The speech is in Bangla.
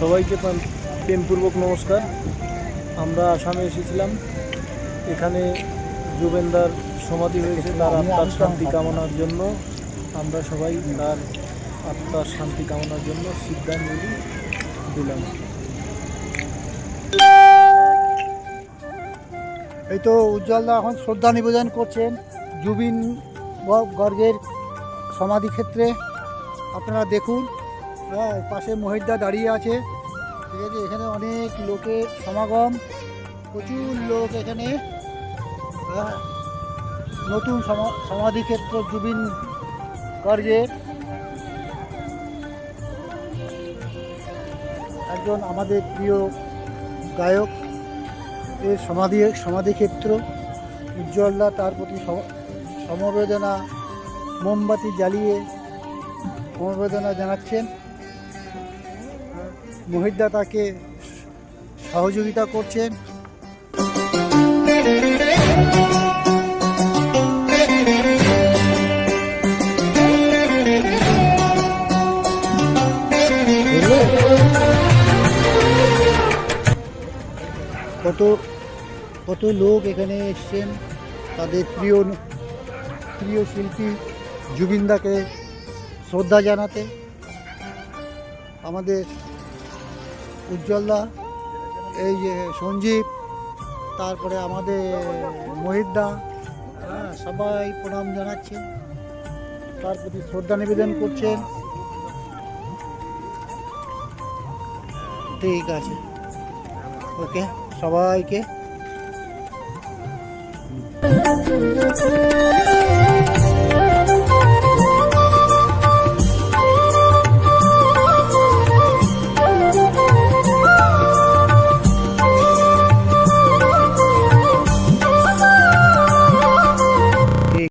সবাইকে প্রেমপূর্বক নমস্কার। আমরা আসামে এসেছিলাম, এখানে জুবেনদার সমাধি হয়েছে, তার আত্মার শান্তি কামনার জন্য আমরা সবাই তার আত্মার শান্তি কামনার জন্য শ্রদ্ধাঞ্জলি দিলাম। এই তো উজ্জ্বলদা এখন শ্রদ্ধা নিবেদন করছেন জুবিন গর্গের সমাধি ক্ষেত্রে। আপনারা দেখুন, পাশে মহিতদা দাঁড়িয়ে আছে, ঠিক আছে। এখানে অনেক লোকের সমাগম, প্রচুর লোক এখানে। নতুন সমাধি ক্ষেত্র জুবিন গর্গের, একজন আমাদের প্রিয় গায়ক এর সমাধি ক্ষেত্র। উজ্জ্বলদা তার প্রতি সমবেদনা মোমবাতি জ্বালিয়ে সমবেদনা জানাচ্ছেন। মহিতদা তাকে সহযোগিতা করছেন। কত লোক এখানে এসছেন তাদের প্রিয় শিল্পী জুবিনদাকে শ্রদ্ধা জানাতে। আমাদের উজ্জ্বলদা, এই যে সঞ্জীব, তারপরে আমাদের মহিতদা, সবাই প্রণাম জানাচ্ছেন, তার প্রতি শ্রদ্ধা নিবেদন করছেন। ঠিক আছে, ওকে, সবাইকে।